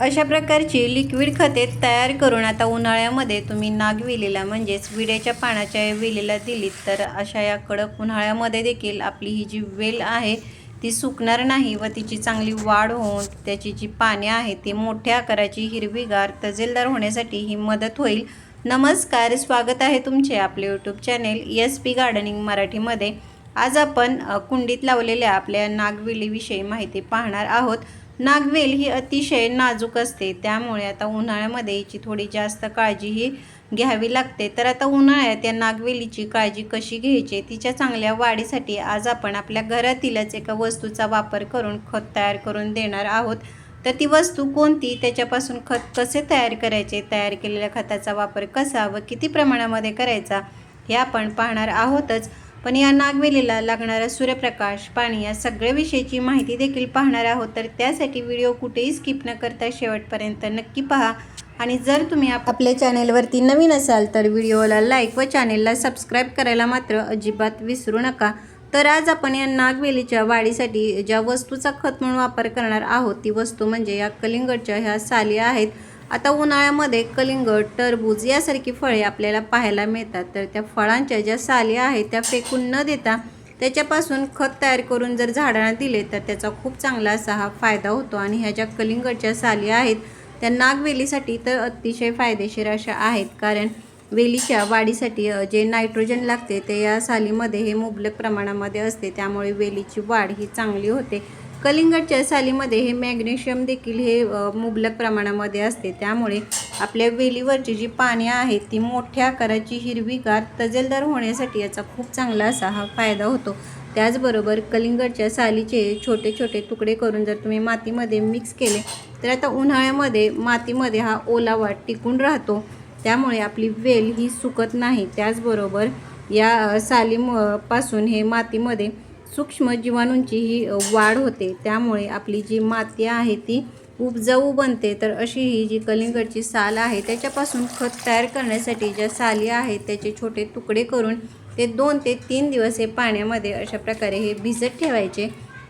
अशा प्रकारची लिक्विड खते तयार करून आता उन्हाळ्यामध्ये तुम्ही नागवेलीला म्हणजेच विड्याच्या पानाच्या वेलीला दिलीत तर अशा या कडक उन्हाळ्यामध्ये देखील आपली ही जी वेल आहे ती सुकणार नाही व तिची चांगली वाढ होऊन त्याची जी पाने आहेत ती मोठ्या आकाराची हिरवीगार तजेलदार होण्यासाठी ही मदत होईल। नमस्कार, स्वागत आहे तुमचे आपले यूट्यूब चॅनेल SP गार्डनिंग मराठीमध्ये। आज आपण कुंडीत लावलेल्या आपल्या नागवेलीविषयी माहिती पाहणार आहोत। नागवेल ही अतिशय नाजूक असते, त्यामुळे आता उन्हाळ्यामध्ये हिची थोडी जास्त काळजीही घ्यावी लागते। तर आता उन्हाळ्यात या नागवेलीची काळजी कशी घ्यायची, तिच्या चांगल्या वाढीसाठी आज आपण आपल्या घरातीलच एका वस्तूचा वापर करून खत तयार करून देणार आहोत। तर ती वस्तू कोणती, त्याच्यापासून खत कसे तयार करायचे, तयार केलेल्या खताचा वापर कसा व किती प्रमाणामध्ये करायचा हे आपण पाहणार आहोतच। पण या नागवेलीला लागणारा सूर्यप्रकाश, पाणी या सगळ्या विषयीची माहिती देखील पाहणार आहोत। तर त्यासाठी व्हिडिओ कुठेही स्किप न करता शेवटपर्यंत नक्की पहा। आणि जर तुम्ही आपल्या चॅनेलवरती नवीन असाल तर व्हिडिओला लाईक व चॅनेलला सबस्क्राईब करायला मात्र अजिबात विसरू नका। तर आज आपण या नागवेलीच्या वाढीसाठी ज्या वस्तूचा खत म्हणून वापर करणार आहोत ती वस्तू म्हणजे या कलिंगडच्या ह्या साली आहेत। आता उन्हाळ्यामध्ये कलिंगड, टरबूज यासारखी फळे आपल्याला पाहायला मिळतात। तर त्या फळांच्या ज्या साली आहेत त्या फेकून न देता त्याच्यापासून खत तयार करून जर झाडांना दिले तर त्याचा खूप चांगला असा हा फायदा होतो। आणि ह्या ज्या कलिंगडच्या साली आहेत त्या नागवेलीसाठी तर अतिशय फायदेशीर अशा आहेत, कारण वेलीच्या वाढीसाठी जे नायट्रोजन लागते ते या सालीमध्ये हे मुबलक प्रमाणामध्ये असते, त्यामुळे वेलीची वाढ ही चांगली होते। कलिंगडच्या सालीमध्ये हे मॅग्नेशियम देखील हे मुबलक प्रमाणामध्ये असते, त्यामुळे आपल्या वेलीवरची जी पाने आहेत ती मोठ्या आकाराची हिरवीगार तजेलदार होण्यासाठी याचा खूप चांगला असा हा फायदा होतो। त्याचबरोबर कलिंगडच्या सालीचे छोटे छोटे तुकडे करून जर तुम्ही मातीमध्ये मिक्स केले तर आता उन्हाळ्यामध्ये मातीमध्ये हा ओलावा टिकून राहतो, त्यामुळे आपली वेल ही सुकत नाही। त्याचबरोबर या सालीपासून हे मातीमध्ये सूक्ष्म जीवाणूंची ही वाढ होते, त्यामुळे आपली जी माती आहे ती उपजाऊ बनते। तर अशी ही जी कलिंगडची साल आहे त्याच्यापासून खत तयार करण्यासाठी ज्या साली आहेत त्याचे छोटे तुकडे करून ते 2 ते 3 दिवस हे पाण्यामध्ये अशा प्रकारे हे भिजत ठेवायचे,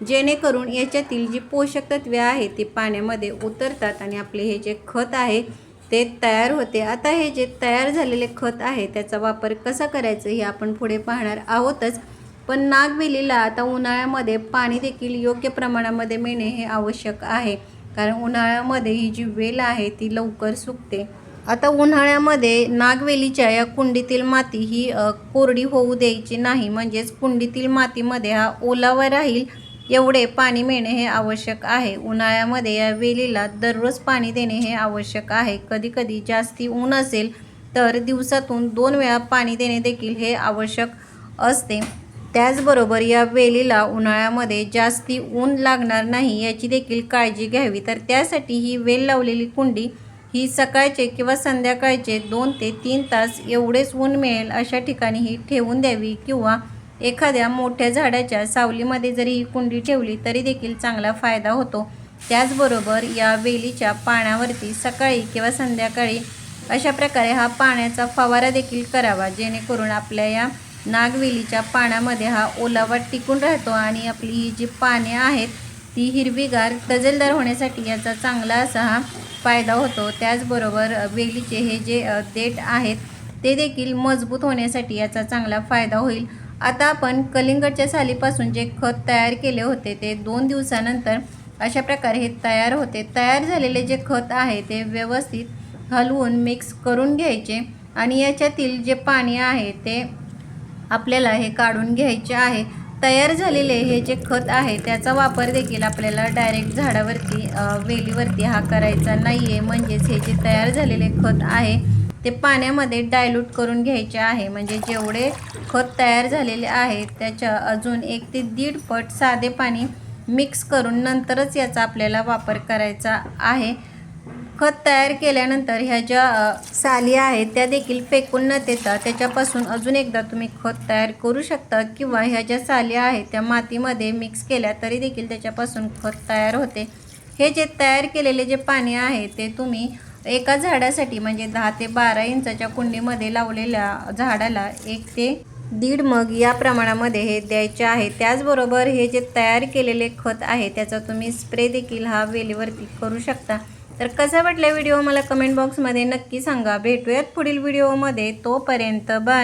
जेणेकरून याच्यातील जी पोषक तत्वे आहेत ती पाण्यामध्ये उतरतात आणि आपले हे जे खत आहे ते तयार होते। आता हे जे तयार झालेले खत आहे त्याचा वापर कसा करायचा हे आपण पुढे पाहणार आहोतच। पण नागवेलीला आता उन्हाळ्यामध्ये पाणी देखील योग्य प्रमाणामध्ये मिळणे हे आवश्यक आहे, कारण उन्हाळ्यामध्ये ही जी वेल आहे ती लवकर सुकते। आता उन्हाळ्यामध्ये नागवेलीच्या या कुंडीतील माती ही कोरडी होऊ द्यायची नाही, म्हणजेच कुंडीतील मातीमध्ये हा ओलावा राहील एवढे पाणी मिळणे हे आवश्यक आहे। उन्हाळ्यामध्ये या वेलीला दररोज पाणी देणे हे आवश्यक आहे। कधीकधी जास्ती ऊन असेल तर दिवसातून 2 वेळा पाणी देणे देखील हे आवश्यक असते। त्याचबरोबर या वेलीला उन्हाळ्यामध्ये जास्ती ऊन लागणार नाही याची देखील काळजी घ्यावी। तर त्यासाठी ही वेल लावलेली कुंडी ही सकाळचे किंवा संध्याकाळचे 2 ते 3 तास एवढेच ऊन मिळेल अशा ठिकाणी ही ठेवून द्यावी, किंवा एखाद्या मोठ्या झाडाच्या सावलीमध्ये जरी ही कुंडी ठेवली तरी देखील चांगला फायदा होतो। त्याचबरोबर या वेलीच्या पानावरती सकाळी किंवा संध्याकाळी अशा प्रकारे हा पाण्याचा फवारा देखील करावा, जेणेकरून आपल्या या नागवेलीच्या पानामध्ये हा ओलावा टिकून राहतो आणि आपली ही जी पाने आहेत ती हिरवीगार तजेलदार होण्यासाठी याचा चांगला असा हा फायदा होतो। त्याचबरोबर वेलीचे हे जे देठ आहेत ते देखील मजबूत होण्यासाठी याचा चांगला फायदा होईल। आता आपण कलिंगडच्या सालीपासून जे खत तयार केले होते ते 2 दिवसानंतर अशा प्रकारे हे तयार होते। तयार झालेले जे खत आहे ते व्यवस्थित हलवून मिक्स करून घ्यायचे आणि याच्यातील जे पाणी आहे ते आपल्याला हे काढून घ्यायचे आहे। तयार झालेले हे जे खत आहे त्याचा वापर देखील आपल्याला डायरेक्ट झाडावरती वेलीवरती हा करायचा नाही आहे, म्हणजेच हे जे तयार झालेले खत आहे ते पाण्यामध्ये डायल्यूट करून घ्यायचे आहे। म्हणजे जेवढे खत तयार झालेले आहे त्याच्या अजून 1 ते 1.5 पट साधे पाणी मिक्स करून नंतरच याचा आपल्याला वापर करायचा आहे। खत तयार केल्यानंतर ह्या ज्या साली आहेत त्या देखील फेकून न देता त्याच्यापासून अजून एकदा तुम्ही खत तयार करू शकता, किंवा ह्या ज्या साली आहेत त्या मातीमध्ये मिक्स केल्या तरी देखील त्याच्यापासून खत तयार होते। हे जे तयार केलेले जे पाणी आहे ते तुम्ही एका झाडासाठी म्हणजे 10 ते 12 इंचाच्या कुंडीमध्ये लावलेल्या झाडाला 1 ते 1.5 मग या प्रमाणामध्ये हे द्यायचे आहे। त्याचबरोबर हे जे तयार केलेले खत आहे त्याचा तुम्ही स्प्रे देखील हा वेलीवरती करू शकता। तर कसा वाटला व्हिडिओ मला कमेंट बॉक्समध्ये नक्की सांगा. भेटूयात पुढील व्हिडिओमध्ये. तोपर्यंत बाय.